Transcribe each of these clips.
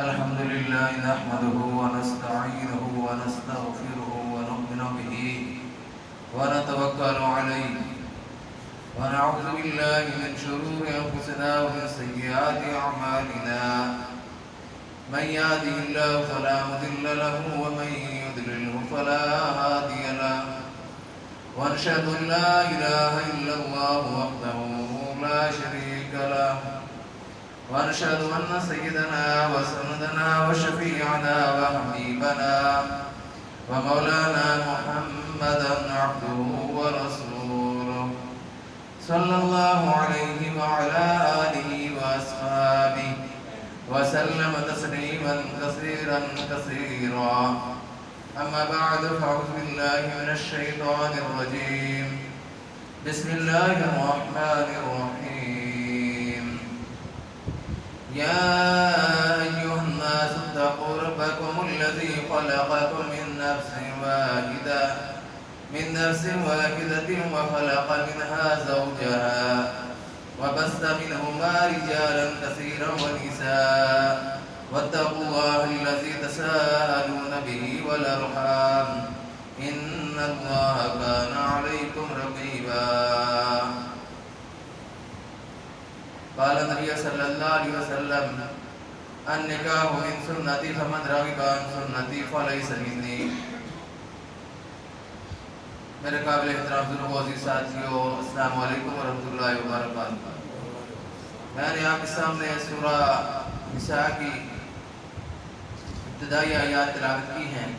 الحمد لله نحمده ونستعينه ونستغفره ونؤمن به ونتوكل عليه ونعوذ بالله من شرور أنفسنا ومن سيئات أعمالنا من يهده الله فلا مضل له ومن يضلله فلا هادي له ونشهد أن لا إله إلا الله وحده لا شريك له ونشهد أن سيدنا وسندنا وشفيعنا وحبيبنا ومولانا محمدا عبده ورسوله صلى الله عليه وعلى آله وأصحابه وسلم تسليما كثيرا كثيرا. أما بعد فأعوذ بالله من الشيطان الرجيم. بسم الله الرحمن الرحيم. يا أيها الناس اتقوا ربكم الذي خلقكم من نفس واحدة وخلق منها زوجها وبث منهما رجالا كثيرا ونساء واتقوا الله الذي تساءلون به والأرحام إن الله كان عليكم رقيبا. قال النبي صلى الله عليه وسلم النکاح من سنتی فمن رغب عن سنتی فلیس منی. میرے قابل احترام بزرگوں و عزیز ساتھیوں، السلام علیکم ورحمۃ اللہ وبرکاتہ. میں نے آپ کے سامنے سورہ نساء کی ابتدائی آیات تلاوت کی ہیں.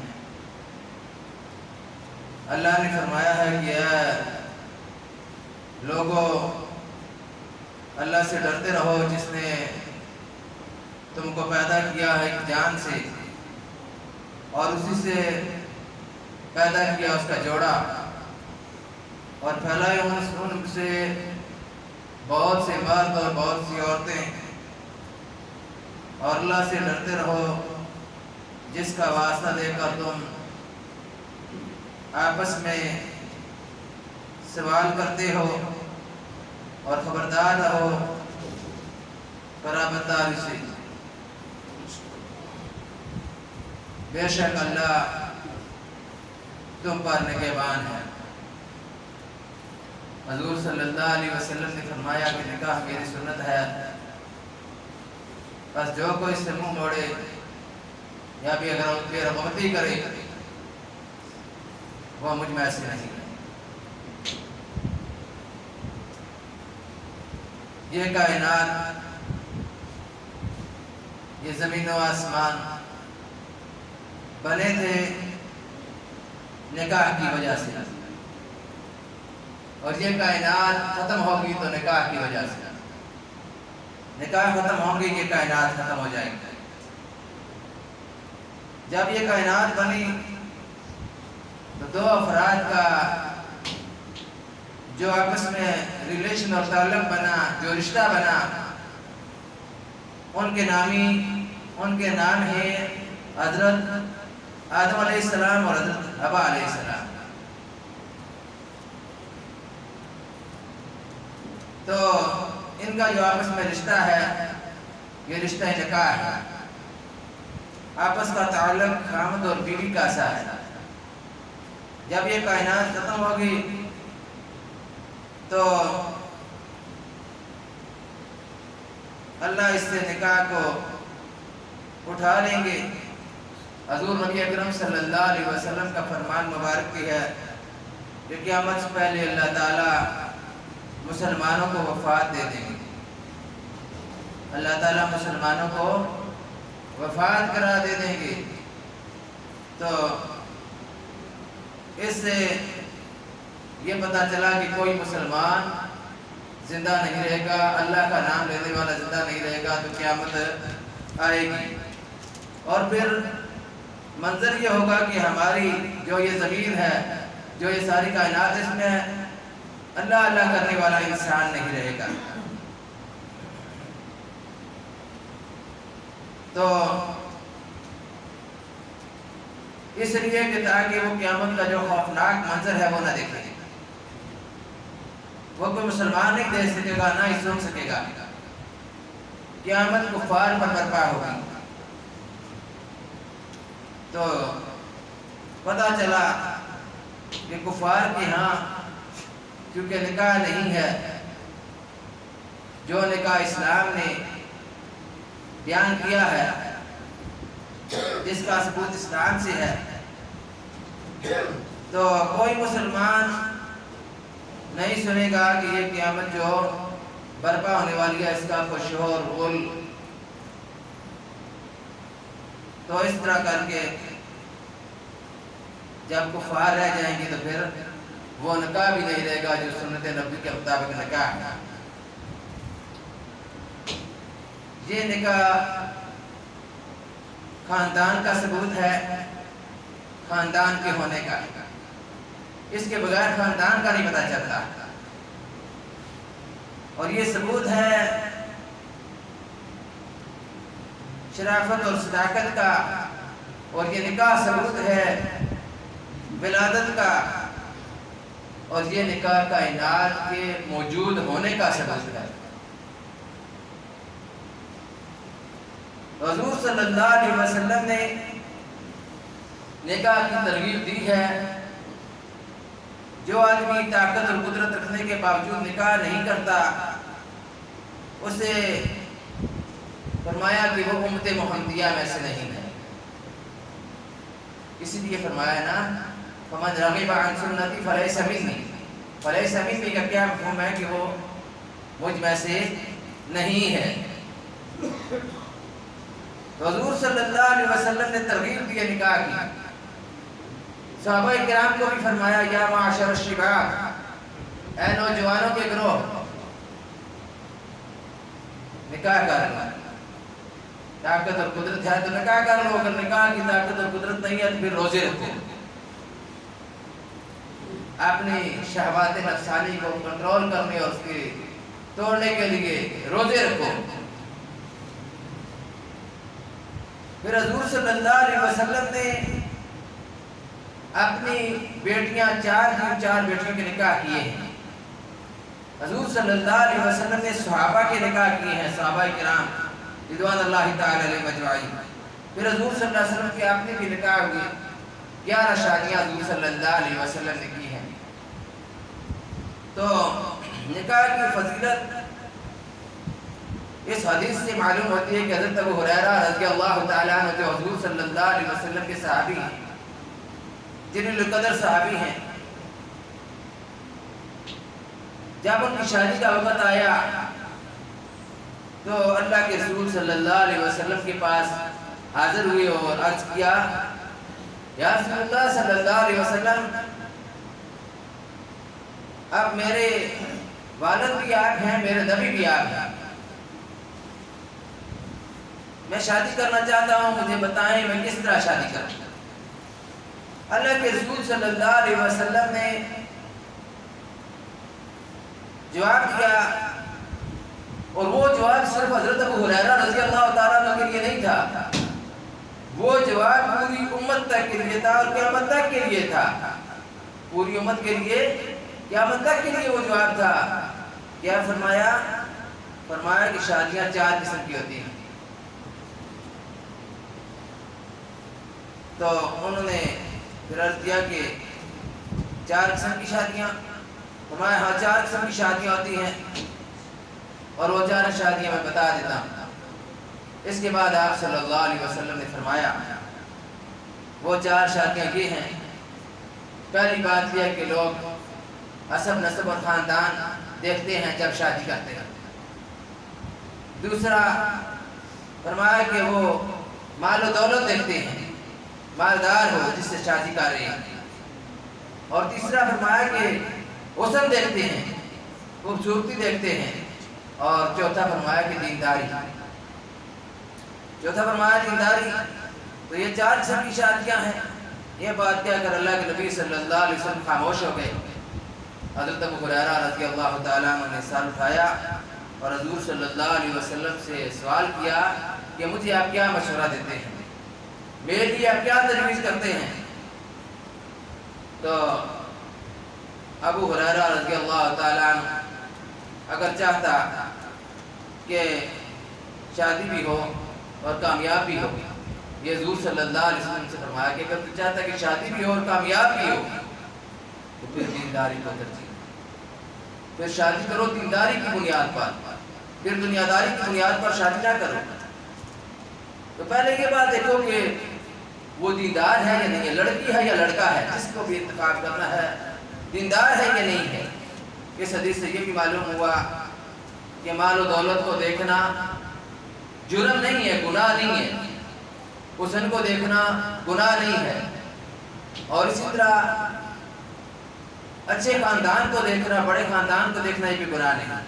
اللہ نے فرمایا ہے کہ اے لوگوں، اللہ سے ڈرتے رہو جس نے تم کو پیدا کیا ہے ایک جان سے اور اسی سے پیدا کیا اس کا جوڑا اور پھیلائے ان سے بہت سے مرد اور بہت سی عورتیں. اور اللہ سے ڈرتے رہو جس کا واسطہ دے کر تم آپس میں سوال کرتے ہو اور خبردار رہو قرابتداری سے. بے شک اللہ تم پر نگہبان ہے. حضور صلی اللہ علیہ وسلم نے فرمایا کہ نکاح میری سنت ہے، بس جو کوئی اس سے منہ موڑے یا بھی اگر بے رغبتی کرے وہ مجھ میں ایسے نہیں ہے. یہ کائنات، یہ زمین و آسمان بنے تھے نکاح کی وجہ سے، اور یہ کائنات ختم ہوگی تو نکاح کی وجہ سے. نکاح ختم ہوگی یہ کائنات ختم ہو جائے گی. جب یہ کائنات بنی تو دو افراد کا جو آپس میں ریلیشن اور تعلق بنا، جو رشتہ بنا، ان کے نام ہے حضرت آدم علیہ السلام اور حضرت حوا علیہ السلام. تو ان کا جو آپس میں رشتہ ہے یہ رشتہ نکاح ہے. آپس کا تعلق خامد اور بیوی کا سا ہے. جب یہ کائنات ختم ہوگی تو اللہ اس سے نکاح کو اٹھا لیں گے. حضور نبی اکرم صلی اللہ علیہ وسلم کا فرمان مبارک بھی ہے کہ قیامت سے پہلے اللہ تعالیٰ مسلمانوں کو وفات دے دیں گے. اللہ تعالیٰ مسلمانوں کو وفات کرا دے دیں گے. تو اس سے یہ پتہ چلا کہ کوئی مسلمان زندہ نہیں رہے گا، اللہ کا نام لینے والا زندہ نہیں رہے گا تو قیامت آئے گی. اور پھر منظر یہ ہوگا کہ ہماری جو یہ زمین ہے، جو یہ ساری کائنات، اس میں اللہ اللہ کرنے والا انسان نہیں رہے گا. تو اس لیے کہ تاکہ وہ قیامت کا جو خوفناک منظر ہے وہ نہ دیکھے. وہ کوئی مسلمان نہیں دیکھ سکے گا، نہ ہی سن سکے گا. قیامت کفار پر برپا ہوگی. تو پتہ چلا کہ کفار کے ہاں کیونکہ نکاح نہیں ہے، جو نکاح اسلام نے بیان کیا ہے، جس کا ثبوت اسلام سے ہے، تو کوئی مسلمان نہیں سنے گا کہ یہ قیامت جو برپا ہونے والی ہے اس کا کچھ اور رول۔ تو اس طرح کر کے جب کفار رہ جائیں گے تو پھر وہ نکاح بھی نہیں رہے گا جو سنت نبی کے مطابق نکاح ہے۔ یہ نکاح خاندان کا ثبوت ہے، خاندان کے ہونے کا، اس کے بغیر خاندان کا نہیں پتہ چلتا، اور یہ ثبوت ہے شرافت اور صداقت کا، اور یہ نکاح ثبوت ہے ولادت کا، اور یہ نکاح کائنات کے موجود ہونے کا ثبوت ہے۔ حضور صلی اللہ علیہ وسلم نے نکاح کی ترغیب دی ہے۔ جو آدمی طاقت اور قدرت رکھنے کے باوجود نکاح نہیں کرتا، اسے فرمایا کہ وہ امت محمدیہ میں سے نہیں ہے۔ اسی لیے فرمایا نا فَمَنْ رَغِبَ عَنْ سُنَّتِي فَلَيْسَ مِنِّي، فَلَيْسَ مِنِّي کا کیا مفہوم ہے کہ وہ مجھ میں سے نہیں ہے۔ حضور صلی اللہ علیہ وسلم نے ترغیب دی نکاح کی۔ صحابہ کرام کو بھی فرمایا یا معاشر الشباب، اے نوجوانوں کے گروہ، نکاح کر لو، طاقت اور قدرت ہے تو نکاح کر لو، اگر نکاح کی طاقت اور قدرت نہیں ہے تو پھر روزے رکھو، اپنی شہوات نفسانی کو کنٹرول کرنے اور اس کے توڑنے کے لیے روزے رکھو۔ پھر حضور صلی اللہ علیہ وسلم نے اپنی بیٹیاں چار بیٹیوں کے نکاح کیے ہیں۔ حضور صلی اللہ علیہ وسلم نے صحابہ کے نکاح کیے ہیں، صحابہ کرام رضوان اللہ تعالی علیہم اجمعین۔ پھر حضور صلی اللہ علیہ وسلم کے اپنے بھی نکاح ہوئے، 11 شادیاں حضور صلی اللہ علیہ وسلم نے کی ہیں۔ تو نکاح کی فضیلت اس حدیث سے معلوم ہوتی ہے کہ حضرت ابو ہریرہ رضی اللہ تعالیٰ عنہ جو حضور صلی اللہ علیہ وسلم کے صحابی ہیں، جنہیں القدر صحابی ہیں، جب ان کی شادی کا وقت آیا تو اللہ کے رسول صلی اللہ علیہ وسلم کے پاس حاضر ہوئے اور عرض کیا یا رسول اللہ صلی اللہ علیہ وسلم، اب میرے والد بھی آپ ہیں، میرے نبی بھی آپ ہیں، میں شادی کرنا چاہتا ہوں، مجھے بتائیں میں کس طرح شادی کروں۔ اللہ کے رسول صلی اللہ علیہ وسلم نے جواب دیا، اور وہ جواب صرف حضرت ابو ہریرہ رضی اللہ تعالیٰ عنہ کے لیے نہیں تھا، وہ جواب پوری امت تک کے لیے تھا اور قیامت تک کے لیے تھا، پوری امت کے لیے، قیامت تک کے لیے وہ جواب تھا۔ کیا فرمایا؟ فرمایا کہ شادیاں 4 قسم کی ہوتی ہیں۔ تو انہوں نے پھر عرض کیا کہ 4 قسم کی شادیاں؟ فرمایا ہاں 4 قسم کی شادیاں ہوتی ہیں، اور وہ 4 شادیاں میں بتا دیتا ہوں۔ اس کے بعد آپ صلی اللہ علیہ وسلم نے فرمایا وہ 4 شادیاں یہ ہیں۔ پہلی بات یہ ہے کہ لوگ حسب نسب اور خاندان دیکھتے ہیں جب شادی کرتے ہیں۔ دوسرا فرمایا کہ وہ مال و دولت دیکھتے ہیں، مالدار ہو جس سے شادی کر رہے ہیں۔ اور تیسرا فرمایا کہ حسن دیکھتے ہیں، خوبصورتی دیکھتے ہیں۔ اور چوتھا فرمایا کہ دینداری، چوتھا فرمایا دینداری۔ تو یہ 4 قسم کی شادیاں ہیں۔ یہ بات کہہ کر اللہ کے نبی صلی اللہ علیہ وسلم خاموش ہو گئے۔ حضرت ابو ہریرہ رضی اللہ تعالیٰ عنہ نے سر اٹھایا اور حضور صلی اللہ علیہ وسلم سے سوال کیا کہ مجھے آپ کیا مشورہ دیتے ہیں، میرے لیے آپ کیا تجویز کرتے ہیں؟ تو ابو ہریرہ رضی اللہ تعالیٰ عنہ اگر چاہتا کہ شادی بھی ہو اور کامیاب بھی ہو یہ حضور صلی اللہ علیہ وسلم سے فرمایا کہ اگر تو چاہتا ہے کہ شادی بھی ہو اور کامیاب بھی ہو تو پھر دینداری کو ترجیح، پھر شادی کرو دینداری کی بنیاد پر، پھر دنیا داری کی بنیاد پر شادی نہ کرو۔ تو پہلے یہ بات دیکھو کہ وہ دیندار ہے یا نہیں ہے، لڑکی ہے یا لڑکا ہے، جس کو بھی اتفاق کرنا ہے دیندار ہے یا نہیں ہے۔ اس حدیث سے یہ بھی معلوم ہوا کہ مال و دولت کو دیکھنا جرم نہیں ہے، گناہ نہیں ہے، حسن کو دیکھنا گناہ نہیں ہے، اور اسی طرح اچھے خاندان کو دیکھنا، بڑے خاندان کو دیکھنا یہ بھی گناہ نہیں ہے۔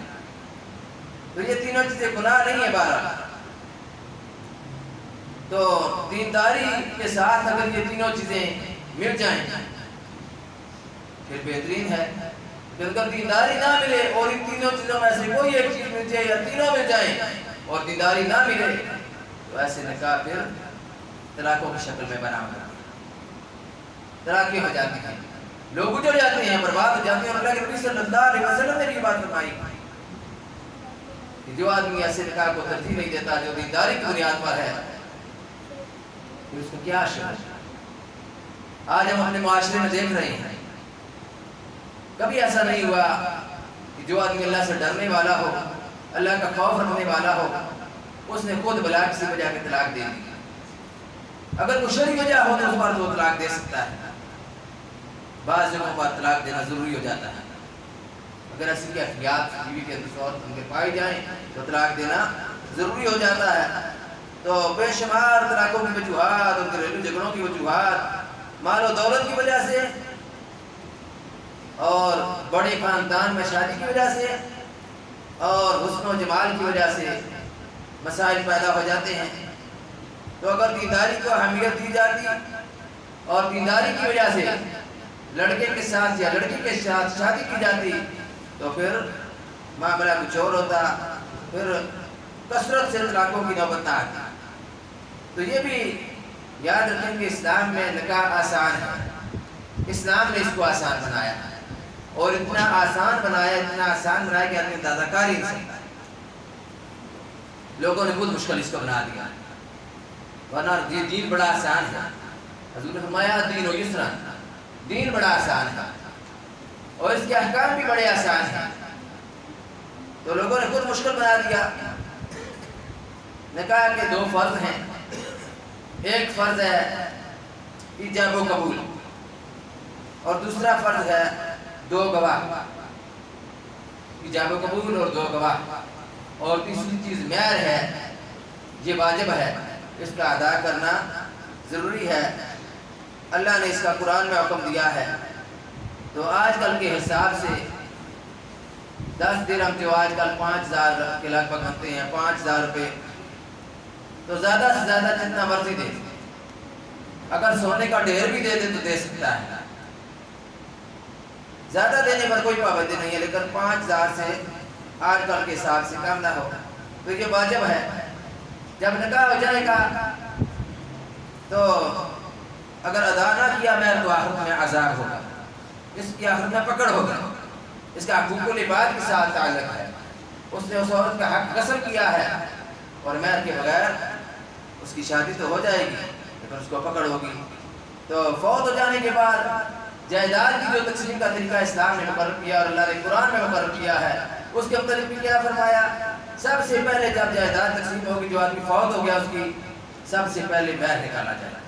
تو یہ تینوں چیزیں گناہ نہیں ہے بہرحال۔ تو دینداری کے ساتھ اگر یہ تینوں چیزیں مل جائیں پھر بہترین ہے۔ پھر اگر دینداری نہ ملے اور ان تینوں چیزوں میں سے کوئی ایک چیز مل جائے یا تینوں مل جائیں اور دینداری نہ ملے تو ایسے نکاح پھر طلاقوں کی شکل میں بنا ہوا، طلاقیں ہو جاتی ہیں، لوگ اجڑ جاتے ہیں، برباد ہو جاتے ہیں۔ اور اللہ کے نبی صلی اللہ علیہ وسلم نے یہ بات فرمائی کہ جو آدمی ایسے نکاح کو ترجیح نہیں دیتا جو دینداری کی بنیاد پر ہے پھر اس کو کیا اشر ہے۔ آج ہم اپنے معاشرے میں دیکھ رہے ہیں، کبھی ایسا نہیں ہوا کہ جو آدمی اللہ سے ڈرنے والا ہو، اللہ کا خوف رکھنے والا ہو، اس نے خود بلا کسی وجہ کے طلاق دے دی۔ اگر کوئی شرعی وجہ ہو تو اس پر وہ طلاق دے سکتا ہے، بعض جگہوں پر طلاق دینا ضروری ہو جاتا ہے۔ اگر ایسی کیفیات بیوی کے صورت ان کے پائی جائیں تو طلاق دینا ضروری ہو جاتا ہے۔ تو بے شمار طلاقوں کی وجوہات اور گھریلو جھگڑوں کی وجوہات مال و دولت کی وجہ سے اور بڑے خاندان میں شادی کی وجہ سے اور حسن و جمال کی وجہ سے مسائل پیدا ہو جاتے ہیں۔ تو اگر دینداری کو اہمیت دی جاتی اور دینداری کی وجہ سے لڑکے کے ساتھ یا لڑکی کے ساتھ شادی کی جاتی تو پھر معاملہ کچھ اور ہوتا، پھر کثرت سے طلاقوں کی نوبت نہ آتی۔ تو یہ بھی یاد رکھیں کہ اسلام میں نکاح آسان ہے، اسلام نے اس کو آسان بنایا اور اتنا آسان بنایا کہ آدمی اندازہ کار ہی نہیں سکتا۔ لوگوں نے خود مشکل اس کو بنا دیا، ورنہ یہ دین بڑا آسان ہے۔ حضور نے فرمایا دین و یسرا، دین بڑا آسان ہے اور اس کے احکام بھی بڑے آسان ہیں، تو لوگوں نے خود مشکل بنا دیا۔ نکاح کے دو فرض ہیں، ایک فرض ہے ایجاب و قبول اور دوسرا فرض ہے دو گواہ، ایجاب و قبول اور دو گواہ، اور تیسری چیز مہر ہے، یہ واجب ہے، اس کا ادا کرنا ضروری ہے۔ اللہ نے اس کا قرآن میں حکم دیا ہے۔ تو آج کل کے حساب سے 10 درہم جو آج کل 5000 کے لگ بھگ بنتے ہیں، 5000 روپے، تو زیادہ سے زیادہ جتنا مرضی دے، اگر سونے کا ڈھیر بھی دے دے تو دے سکتا ہے، زیادہ دینے پر کوئی پابندی نہیں ہے، لیکن 5000 سے آج کل کے حساب سے کم نہ ہو، تو یہ واجب ہے۔ جب نکاح ہو جائے گا تو اگر ادا نہ کیا مہر تو آخرت میں عذاب ہوگا، اس کی آخرت میں پکڑ ہوگا، اس کا حقوق العباد کے ساتھ تعلق ہے۔ اس نے اس عورت کا حق غصب کیا ہے اور مہر کے بغیر اس کی شادی تو ہو جائے گی لیکن اس کو پکڑ ہوگی۔ تو فوت ہو جانے کے بعد جائیداد کی جو تقسیم کا طریقہ اسلام نے مقرر کیا اور اللہ نے قرآن میں مقرر کیا ہے، اس کے متعلق بھی کیا فرمایا؟ سب سے پہلے جب جائیداد تقسیم ہوگی، جو آدمی فوت ہو گیا اس کی سب سے پہلے مہر نکالا جائے،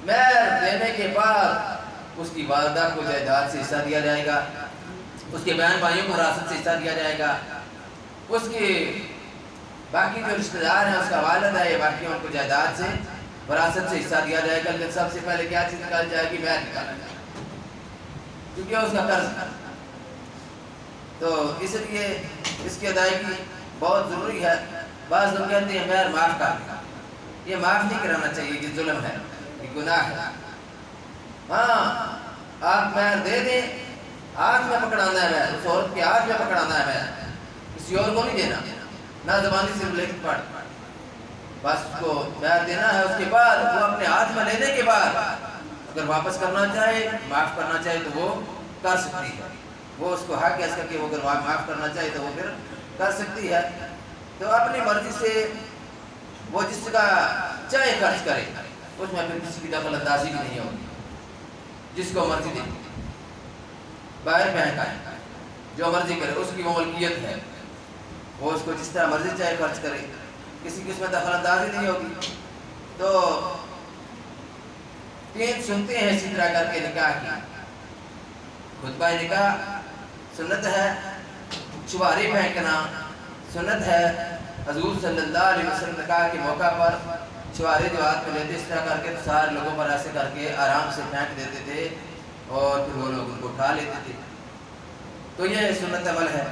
مہر دینے کے بعد اس کی والدہ کو جائیداد سے حصہ دیا جائے گا، اس کے بہن بھائیوں کو وراثت سے حصہ دیا جائے گا، اس کے باقی جو رشتہ دار ہیں، اس کا والد ہے، یہ باقی ان کو جائیداد سے وراثت سے حصہ دیا جائے گا۔ لیکن سب سے پہلے کیا چیز نکالی جائے گی؟ مہر نکالا جائے گا، کیونکہ اس کا قرض ہے۔ تو اس لیے اس کی ادائیگی بہت ضروری ہے۔ بعض لوگ کہتے ہیں مہر معاف کر دیں، یہ معاف نہیں کرانا چاہیے، یہ ظلم ہے، یہ گناہ ہے۔ ہاں آپ مہر دے دیں، ہاتھ میں پکڑانا ہے مہر، اس عورت کے ہاتھ میں پکڑانا ہے مہر، کسی اور کو نہیں دینا، نہ زبانی صرف لکھ پڑھ، بس اس کو مہر دینا ہے۔ اس کے بعد وہ اپنے ہاتھ میں لینے کے بعد اگر واپس کرنا چاہے، معاف کرنا چاہے تو وہ کر سکتی ہے، وہ اس کو حق ہے اس کا کہ وہ اگر معاف کرنا چاہے تو وہ پھر کر سکتی ہے۔ تو اپنی مرضی سے وہ جس کا چاہے خرچ کرے، اس میں پھر کسی کی دخل اندازی بھی نہیں ہوگی، جس کو مرضی دے باہر پہن کا ہے، جو مرضی کرے، اس کی وہ ملکیت ہے، وہ اس کو جس طرح مرضی چاہے خرچ کرے، کسی کی اس میں دخل اندازی نہیں ہوگی۔ تو 3 سنتے ہیں اسی طرح کر کے نکاح کی۔ خطبہ نکاح سنت ہے، چواری پھینکنا سنت ہے۔ حضور صلی اللہ علیہ وسلم نکاح کے موقع پر چوارے جو ہاتھ میں لیتے اس طرح کر کے تو سارے لوگوں پر ایسے کر کے آرام سے پھینک دیتے تھے اور پھر وہ لوگ ان کو اٹھا لیتے تھے۔ تو یہ سنت عمل ہے۔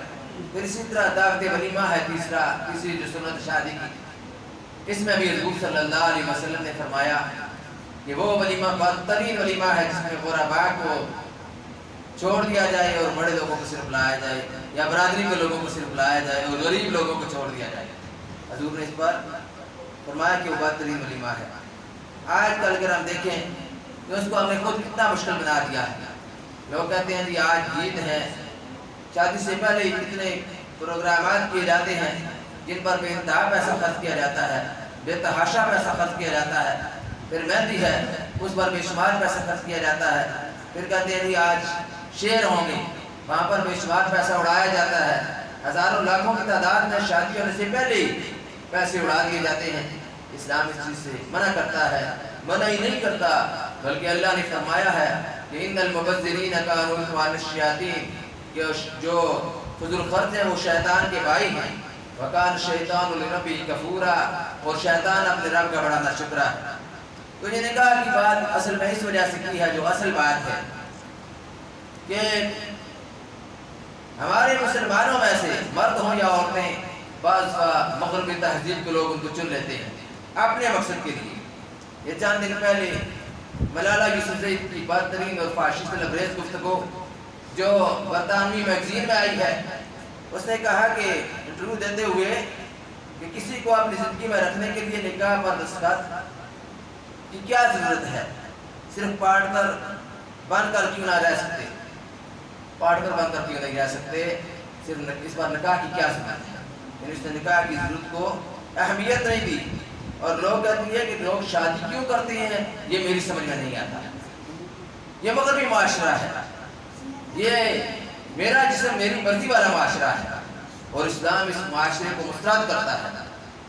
پھر اسی طرح دعوت ولیمہ ہے تیسری جو سنت شادی کی، اس میں بھی حضور صلی اللہ علیہ وسلم نے فرمایا کہ وہ ولیمہ بدترین ولیمہ ہے جس میں غرباء کو چھوڑ دیا جائے اور بڑے لوگوں کو صرف لایا جائے، یا برادری کے لوگوں کو صرف لایا جائے اور غریب لوگوں کو چھوڑ دیا جائے۔ حضور نے اس پر فرمایا کہ وہ بدترین ولیمہ ہے۔ آج کل اگر ہم دیکھیں تو اس کو ہم نے خود کتنا مشکل بنا دیا ہے۔ لوگ کہتے ہیں جی آج عید ہے، شادی سے پہلے ہی کتنے پروگرامات کیے جاتے ہیں جن پر بے انتہا پیسہ خرچ کیا جاتا ہے، بے تحاشا پیسہ خرچ کیا جاتا ہے۔ پھر مہندی ہے، اس پر بے شمار پیسہ خرچ کیا جاتا ہے۔ پھر کہتے ہیں جی آج شعر ہوں گے، وہاں پر بے شمار پیسہ اڑایا جاتا ہے۔ ہزاروں لاکھوں کی تعداد میں شادی ہونے سے پہلے ہی پیسے اڑا دیے جاتے ہیں۔ اسلام اس چیز سے منع کرتا ہے، منع ہی نہیں کرتا بلکہ اللہ نے فرمایا ہے کہ ان المبذرین کانوا اخوان الشیاطین، کہ جو فضول خرچ ہیں وہ شیطان کے بھائی ہیں۔ وکان الشیطان لربہ کفورا، اور شیطان اپنے رب کا بڑا ناشکرا ہے۔ تو یہ نکاح کی بات اصل میں اس وجہ سے کی ہے، جو اصل بات ہے کہ ہمارے مسلمانوں میں سے مرد ہوں یا عورتیں، بعض مغربی تہذیب کے لوگ ان کو چن لیتے ہیں اپنے مقصد کے لیے۔ یہ چند دن پہلے ملالہ یوسفزئی کی بدترین اور فاشسٹ لبریز گفتگو جو برطانوی میگزین میں آئی ہے، اس نے کہا کہ انٹرویو دیتے ہوئے کہ کسی کو اپنی زندگی میں رکھنے کے لیے نکاح پر دستخط کی کیا ضرورت ہے، صرف پارٹنر بن کر کیوں نہ رہ سکتے، پارٹنر بن کر کیوں نہیں رہ سکتے، صرف اس پر نکاح کی کیا ضرورت ہے۔ یعنی اس نے نکاح کی ضرورت کو اہمیت نہیں دی، اور لوگ کہتے ہیں کہ لوگ شادی کیوں کرتے ہیں یہ میری سمجھ میں نہیں آتا۔ یہ مغربی معاشرہ ہے، یہ میرا جسم میری مرضی والا معاشرہ ہے، اور اسلام اس معاشرے کو مسترد کرتا ہے۔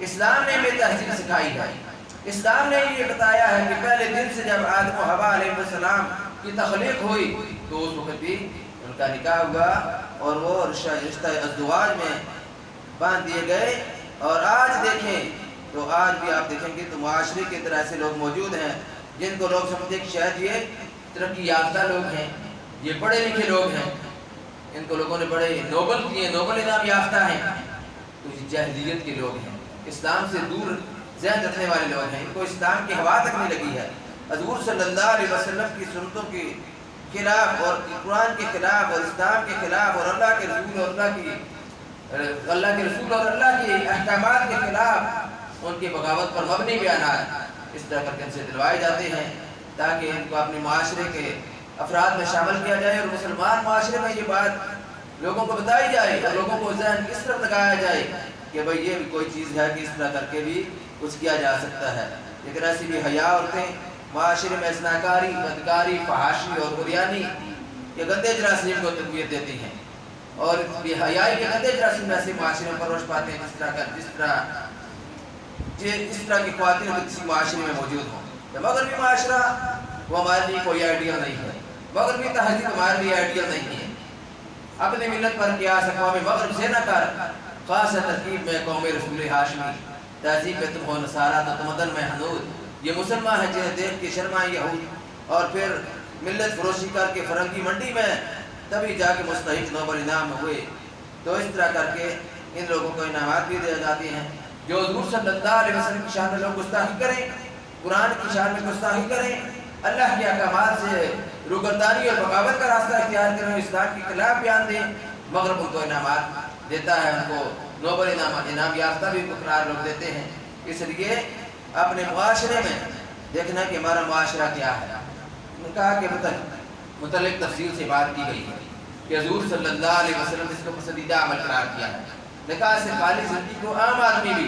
اسلام نے ہمیں تہذیب سکھائی ہے، اسلام نے یہ بتایا ہے کہ پہلے دن سے جب آدم و حوا علیہ السلام کی تخلیق ہوئی تو اس وقت بھی ان کا نکاح ہوا اور وہ رشتہ ازدواج میں باندھ دیے گئے۔ اور آج دیکھیں تو آج بھی آپ دیکھیں گے تو معاشرے کی طرح سے لوگ موجود ہیں جن کو لوگ سمجھتے کہ شاید یہ ترقی یافتہ لوگ ہیں، یہ پڑھے لکھے لوگ ہیں، ان کو لوگوں نے بڑے نوبل کیے، نوبل انعام یافتہ ہیں، تو یہ جاہلیت کے لوگ ہیں، اسلام سے دور ذہن رکھنے والے لوگ ہیں، ان کو اسلام کی ہوا تک نہیں لگی ہے۔ حضور صلی اللہ علیہ وسلم کی سنتوں کے خلاف اور قرآن کے خلاف اور اسلام کے خلاف اور اللہ کے رسول اور اللہ کے احکامات کے خلاف ان کی بغاوت پر مبنی بیانات اس طرح کر کے ان سے دلوائے جاتے ہیں تاکہ ان کو اپنے معاشرے کے افراد میں شامل کیا جائے، اور مسلمان معاشرے میں یہ بات لوگوں کو بتائی جائے اور لوگوں کو ذہن اس طرح لگایا جائے کہ بھئی یہ بھی کوئی چیز ہے کہ اس طرح کر کے بھی کچھ کیا جا سکتا ہے۔ لیکن ایسی بھی حیا عورتیں معاشرے میں زناکاری، بدکاری، فحاشی اور عریانی یہ گندے جراثیم کو تقویت دیتی ہیں، اور بے حیائی کے گندے جراثیم ایسے معاشرے میں پروش پاتے ہیں جس طرح کی خواتین کسی معاشرے میں موجود ہوں۔ تو مغربی معاشرہ وہ ہمارے لیے کوئی آئیڈیل نہیں ہے، مغربی تہذیب ہمارے لیے آئیڈیل نہیں ہے۔ اپنی ملت پر قیاس اقوام مغرب سے نہ کر، خاص ترکیب میں قوم رسول ہاشمی، تہذیب میں تم ہو نصارہ تو تمدن میں حنود، یہ مسلمان ہیں جنہیں دیکھ کے شرمائے یہود، اور پھر ملت فروشی کر کے فرنگی منڈی میں تبھی جا کے مستحق نوبل انعام ہوئے۔ تو اس طرح کر کے ان لوگوں کو انعامات بھی دیے جاتے ہیں۔ جو حضور صلی اللہ علیہ وسلم کی شان میں لوگ گستاخی کریں، قرآن کی شان میں گستاخی کریں، اللہ کے احکامات سے روگردانی اور بغاوت کا راستہ اختیار کریں، اسلام کے خلاف بیان دیں، مغرب ان کو انعامات دیتا ہے، ان کو نوبل انعام یافتہ بھی قرار لوگ دیتے ہیں۔ اس لیے اپنے معاشرے میں دیکھنا کہ ہمارا معاشرہ کیا ہے۔ نکاح کے متعلق تفصیل سے بات کی گئی ہے کہ حضور صلی اللہ علیہ وسلم نے اس کو پسندیدہ عمل قرار کیا ہے۔ نکاح سے خالی زندگی کو عام آدمی بھی